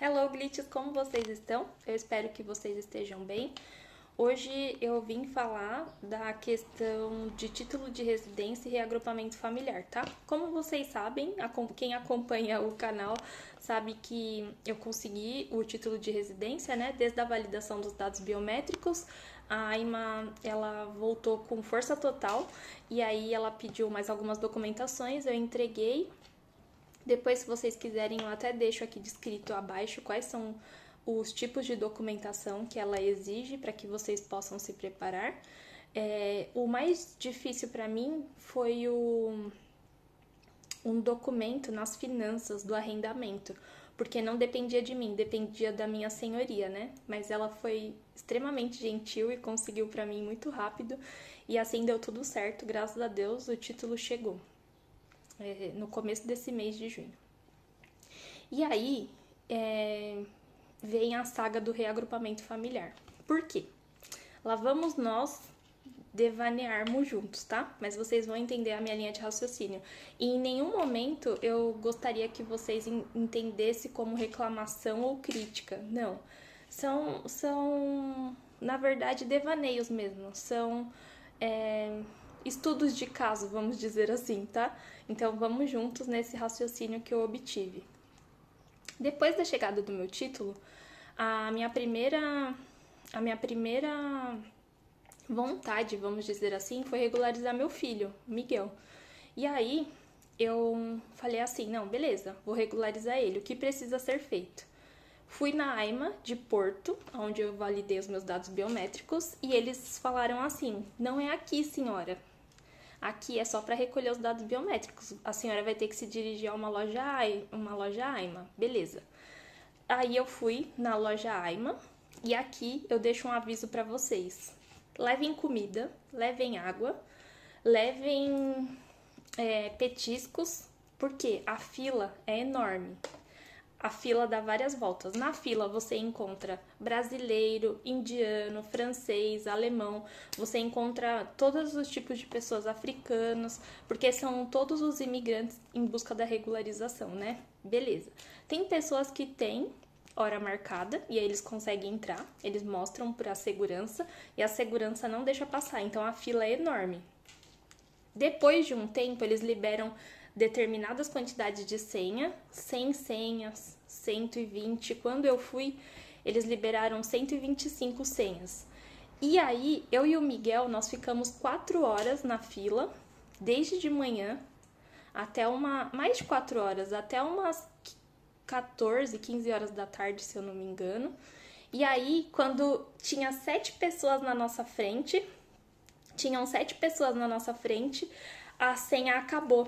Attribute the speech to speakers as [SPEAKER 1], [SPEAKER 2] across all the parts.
[SPEAKER 1] Hello, glitches, como vocês estão? Eu espero que vocês estejam bem. Hoje eu vim falar da questão de título de residência e reagrupamento familiar, tá? Como vocês sabem, quem acompanha o canal sabe que eu consegui o título de residência, né? Desde a validação dos dados biométricos, a AIMA, ela voltou com força total e aí ela pediu mais algumas documentações, eu entreguei. Depois, se vocês quiserem, eu até deixo aqui descrito abaixo quais são os tipos de documentação que ela exige para que vocês possam se preparar. O mais difícil para mim foi um documento nas finanças do arrendamento, porque não dependia de mim, dependia da minha senhoria, né? Mas ela foi extremamente gentil e conseguiu para mim muito rápido, e assim deu tudo certo, graças a Deus o título chegou no começo desse mês de junho. E aí vem a saga do reagrupamento familiar. Por quê? Lá vamos nós devanearmos juntos, tá? Mas vocês vão entender a minha linha de raciocínio. E em nenhum momento eu gostaria que vocês entendessem como reclamação ou crítica. Não. São na verdade, devaneios mesmo. São estudos de caso, vamos dizer assim, tá? Então vamos juntos nesse raciocínio que eu obtive. Depois da chegada do meu título, a minha primeira vontade, vamos dizer assim, foi regularizar meu filho, Miguel. E aí eu falei assim, não, beleza, vou regularizar ele, o que precisa ser feito? Fui na AIMA de Porto, onde eu validei os meus dados biométricos, e eles falaram assim, não é aqui, senhora. Aqui é só para recolher os dados biométricos. A senhora vai ter que se dirigir a uma loja AIMA. Beleza. Aí eu fui na loja AIMA e aqui eu deixo um aviso para vocês. Levem comida, levem água, levem petiscos, porque a fila é enorme. A fila dá várias voltas. Na fila você encontra brasileiro, indiano, francês, alemão. Você encontra todos os tipos de pessoas africanos, porque são todos os imigrantes em busca da regularização, né? Beleza. Tem pessoas que têm hora marcada e aí eles conseguem entrar. Eles mostram para a segurança e a segurança não deixa passar. Então a fila é enorme. Depois de um tempo, eles liberam determinadas quantidades de senha, 100 senhas, 120. Quando eu fui, eles liberaram 125 senhas. E aí, eu e o Miguel, nós ficamos 4 horas na fila, desde de manhã até mais de 4 horas, até umas 14, 15 horas da tarde, se eu não me engano. E aí, quando tinha 7 pessoas na nossa frente, a senha acabou,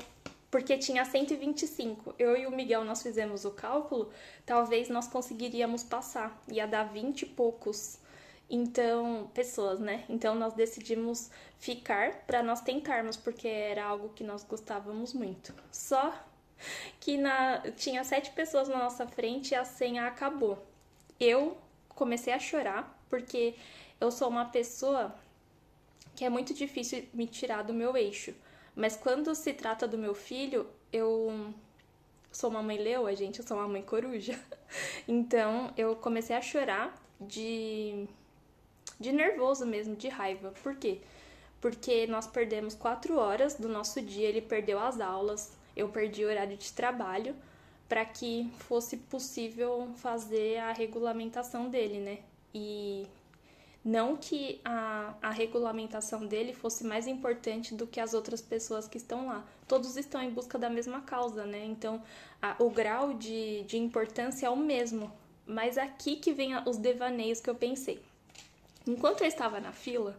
[SPEAKER 1] porque tinha 125. Eu e o Miguel, nós fizemos o cálculo, talvez nós conseguiríamos passar, ia dar 20 e poucos pessoas, né? Então nós decidimos ficar para nós tentarmos, porque era algo que nós gostávamos muito. Só que tinha 7 pessoas na nossa frente e a senha acabou. Eu comecei a chorar, porque eu sou uma pessoa que é muito difícil me tirar do meu eixo. Mas quando se trata do meu filho, eu sou uma mãe leoa, gente, eu sou uma mãe coruja. Então, eu comecei a chorar de nervoso mesmo, de raiva. Por quê? Porque nós perdemos 4 horas do nosso dia, ele perdeu as aulas, eu perdi o horário de trabalho para que fosse possível fazer a regulamentação dele, né? E não que a regulamentação dele fosse mais importante do que as outras pessoas que estão lá. Todos estão em busca da mesma causa, né? Então, o grau de importância é o mesmo. Mas aqui que vem os devaneios que eu pensei. Enquanto eu estava na fila,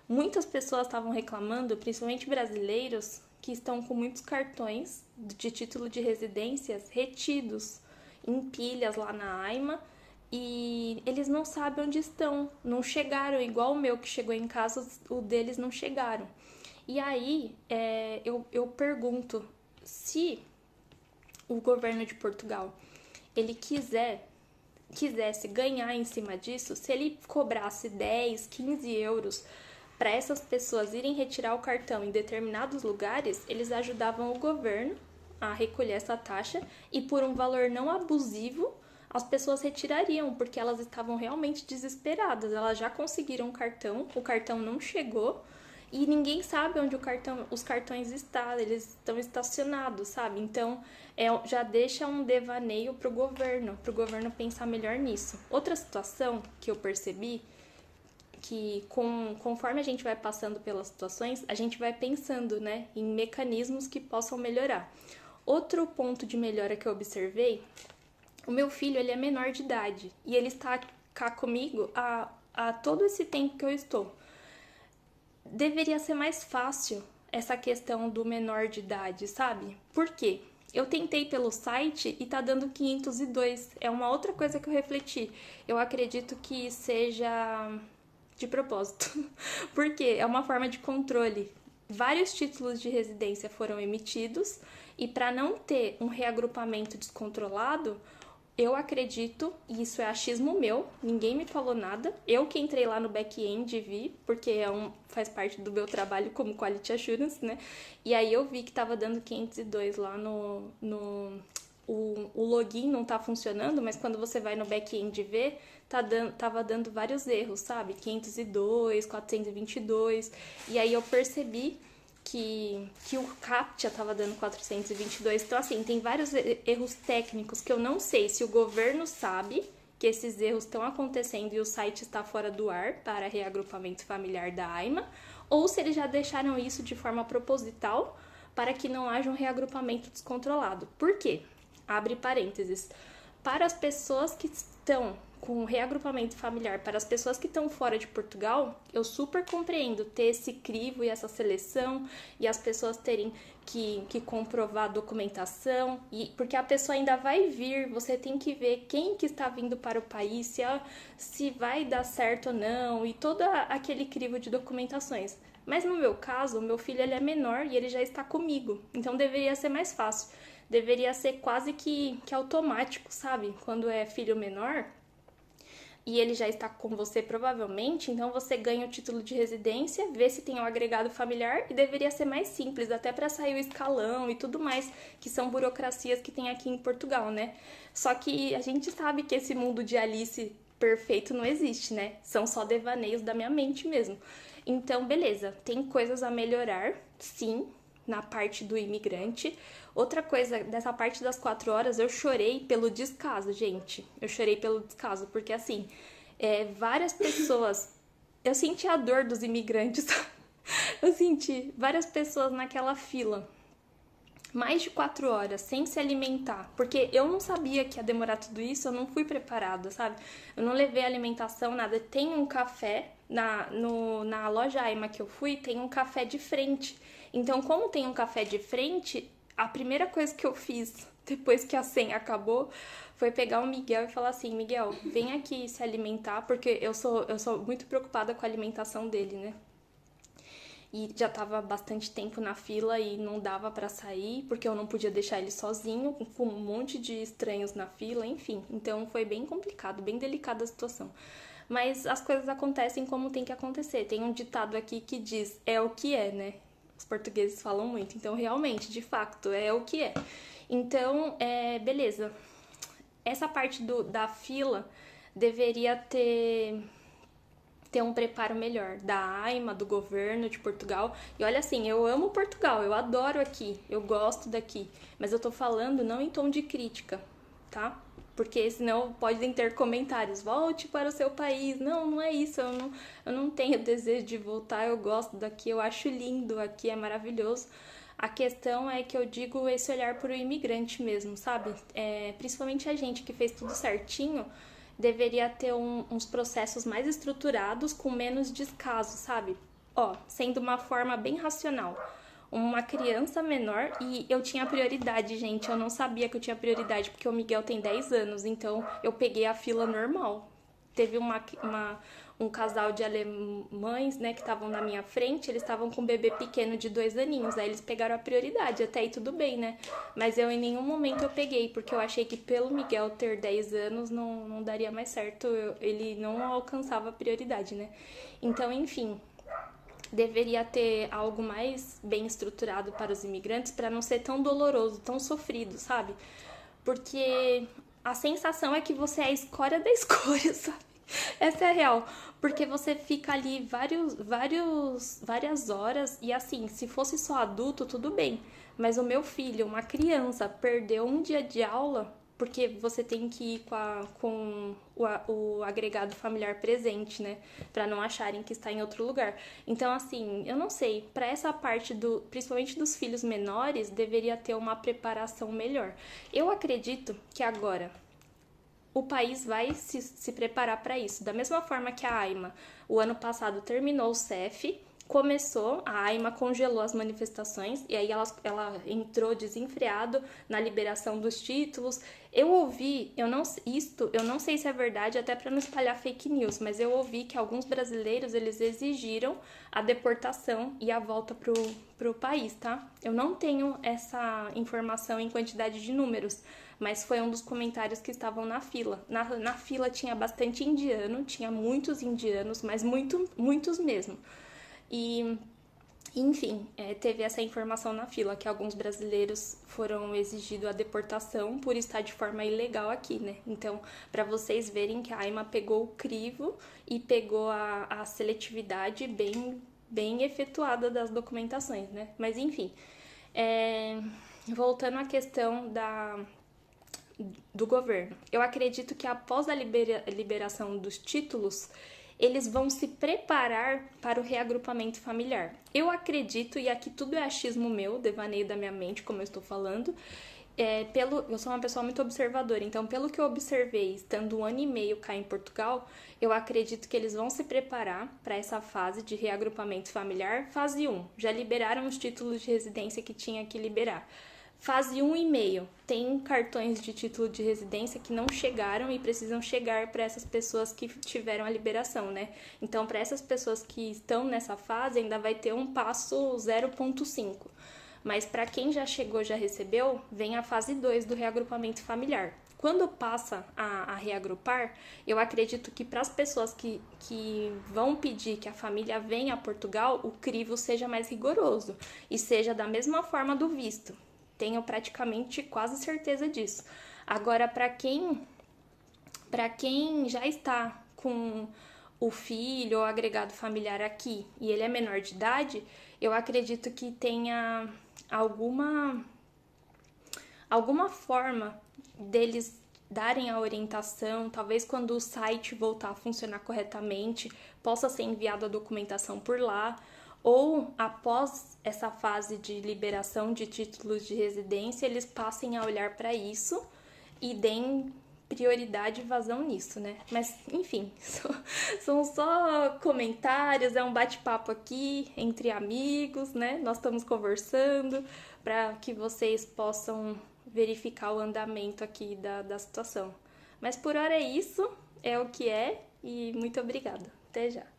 [SPEAKER 1] muitas pessoas estavam reclamando, principalmente brasileiros, que estão com muitos cartões de título de residências retidos em pilhas lá na AIMA, e eles não sabem onde estão, não chegaram, igual o meu que chegou em casa, o deles não chegaram. E aí eu pergunto, se o governo de Portugal ele quisesse ganhar em cima disso, se ele cobrasse 10, 15 euros para essas pessoas irem retirar o cartão em determinados lugares, eles ajudavam o governo a recolher essa taxa e por um valor não abusivo as pessoas retirariam, porque elas estavam realmente desesperadas. Elas já conseguiram o cartão não chegou e ninguém sabe onde os cartões estão, eles estão estacionados, sabe? Então, já deixa um devaneio pro governo pensar melhor nisso. Outra situação que eu percebi que conforme a gente vai passando pelas situações, a gente vai pensando, né, em mecanismos que possam melhorar. Outro ponto de melhora que eu observei, o meu filho, ele é menor de idade e ele está cá comigo há todo esse tempo que eu estou. Deveria ser mais fácil essa questão do menor de idade, sabe? Por quê? Eu tentei pelo site e tá dando 502. É uma outra coisa que eu refleti. Eu acredito que seja de propósito. Porque é uma forma de controle. Vários títulos de residência foram emitidos e para não ter um reagrupamento descontrolado, eu acredito, e isso é achismo meu, ninguém me falou nada. Eu que entrei lá no back-end vi, porque faz parte do meu trabalho como Quality Assurance, né? E aí eu vi que tava dando 502 lá o login não tá funcionando, mas quando você vai no back-end ver, tava dando vários erros, sabe? 502, 422. E aí eu percebi que o CAPTCHA tava dando 422. Então, assim, tem vários erros técnicos que eu não sei se o governo sabe que esses erros estão acontecendo e o site está fora do ar para reagrupamento familiar da AIMA, ou se eles já deixaram isso de forma proposital para que não haja um reagrupamento descontrolado. Por quê? Abre parênteses. Para as pessoas que estão com reagrupamento familiar, para as pessoas que estão fora de Portugal, eu super compreendo ter esse crivo e essa seleção e as pessoas terem que comprovar a documentação, porque a pessoa ainda vai vir, você tem que ver quem que está vindo para o país, se vai dar certo ou não, e todo aquele crivo de documentações. Mas no meu caso, o meu filho ele é menor e ele já está comigo, então deveria ser mais fácil. Deveria ser quase que automático, sabe? Quando é filho menor e ele já está com você provavelmente, então você ganha o título de residência, vê se tem um agregado familiar e deveria ser mais simples, até para sair o escalão e tudo mais, que são burocracias que tem aqui em Portugal, né? Só que a gente sabe que esse mundo de Alice perfeito não existe, né? São só devaneios da minha mente mesmo. Então, beleza, tem coisas a melhorar, sim, na parte do imigrante. Outra coisa, dessa parte das 4 horas, eu chorei pelo descaso, gente. Eu chorei pelo descaso, porque assim, várias pessoas... Eu senti a dor dos imigrantes. Eu senti várias pessoas naquela fila. Mais de 4 horas, sem se alimentar. Porque eu não sabia que ia demorar tudo isso, eu não fui preparada, sabe? Eu não levei alimentação, nada. Tem um café, na loja Aima que eu fui, tem um café de frente. Então, como tem um café de frente, a primeira coisa que eu fiz depois que a senha acabou foi pegar o Miguel e falar assim: Miguel, vem aqui se alimentar, porque eu sou muito preocupada com a alimentação dele, né? E já tava bastante tempo na fila e não dava pra sair, porque eu não podia deixar ele sozinho, com um monte de estranhos na fila, enfim. Então foi bem complicado, bem delicada a situação. Mas as coisas acontecem como tem que acontecer. Tem um ditado aqui que diz: é o que é, né? Os portugueses falam muito. Então, realmente, de fato, é o que é. Então, beleza. Essa parte da fila deveria ter um preparo melhor da AIMA, do governo de Portugal. E olha assim, eu amo Portugal, eu adoro aqui, eu gosto daqui. Mas eu tô falando não em tom de crítica, tá? Porque senão podem ter comentários: volte para o seu país. Não, não é isso, eu não tenho desejo de voltar, eu gosto daqui, eu acho lindo aqui, é maravilhoso. A questão é que eu digo esse olhar para o imigrante mesmo, sabe? Principalmente a gente que fez tudo certinho, deveria ter uns processos mais estruturados, com menos descaso, sabe? Sendo uma forma bem racional. Uma criança menor, e eu tinha prioridade, gente, eu não sabia que eu tinha prioridade, porque o Miguel tem 10 anos, então eu peguei a fila normal. Teve um casal de alemães, né, que estavam na minha frente, eles estavam com um bebê pequeno de 2 aninhos, aí eles pegaram a prioridade, até aí tudo bem, né? Mas eu em nenhum momento eu peguei, porque eu achei que pelo Miguel ter 10 anos não daria mais certo, ele não alcançava a prioridade, né? Então, enfim, deveria ter algo mais bem estruturado para os imigrantes, para não ser tão doloroso, tão sofrido, sabe? Porque a sensação é que você é a escória da escória, sabe? Essa é a real, porque você fica ali várias horas e assim, se fosse só adulto, tudo bem. Mas o meu filho, uma criança, perdeu um dia de aula porque você tem que ir com o agregado familiar presente, né? Pra não acharem que está em outro lugar. Então, assim, eu não sei, pra essa parte principalmente dos filhos menores, deveria ter uma preparação melhor. Eu acredito que agora o país vai se preparar para isso. Da mesma forma que a AIMA, o ano passado, terminou o CEF, a AIMA congelou as manifestações e aí ela entrou desenfreado na liberação dos títulos. Eu ouvi, eu não sei se é verdade, até para não espalhar fake news, mas eu ouvi que alguns brasileiros eles exigiram a deportação e a volta pro país, tá? Eu não tenho essa informação em quantidade de números, mas foi um dos comentários que estavam na fila. Na fila tinha bastante indiano, tinha muitos indianos, mas muitos mesmo. E, enfim, teve essa informação na fila, que alguns brasileiros foram exigidos a deportação por estar de forma ilegal aqui, né? Então, para vocês verem que a AIMA pegou o crivo e pegou a seletividade bem efetuada das documentações, né? Mas, enfim, voltando à questão do governo. Eu acredito que após a liberação dos títulos, eles vão se preparar para o reagrupamento familiar. Eu acredito, e aqui tudo é achismo meu, devaneio da minha mente, como eu estou falando, eu sou uma pessoa muito observadora, então pelo que eu observei, estando 1 ano e meio cá em Portugal, eu acredito que eles vão se preparar para essa fase de reagrupamento familiar. Fase 1, já liberaram os títulos de residência que tinha que liberar. Fase 1,5, tem cartões de título de residência que não chegaram e precisam chegar para essas pessoas que tiveram a liberação, né? Então, para essas pessoas que estão nessa fase, ainda vai ter um passo 0,5. Mas para quem já chegou, já recebeu, vem a fase 2 do reagrupamento familiar. Quando passa a reagrupar, eu acredito que para as pessoas que vão pedir que a família venha a Portugal, o crivo seja mais rigoroso e seja da mesma forma do visto. Tenho praticamente quase certeza disso. Agora, para quem já está com o filho ou agregado familiar aqui e ele é menor de idade, eu acredito que tenha alguma forma deles darem a orientação, talvez quando o site voltar a funcionar corretamente, possa ser enviada a documentação por lá, ou após essa fase de liberação de títulos de residência, eles passem a olhar para isso e deem prioridade e vazão nisso, né? Mas, enfim, são só comentários, é um bate-papo aqui entre amigos, né? Nós estamos conversando para que vocês possam verificar o andamento aqui da situação. Mas por hora é isso, é o que é, e muito obrigada. Até já!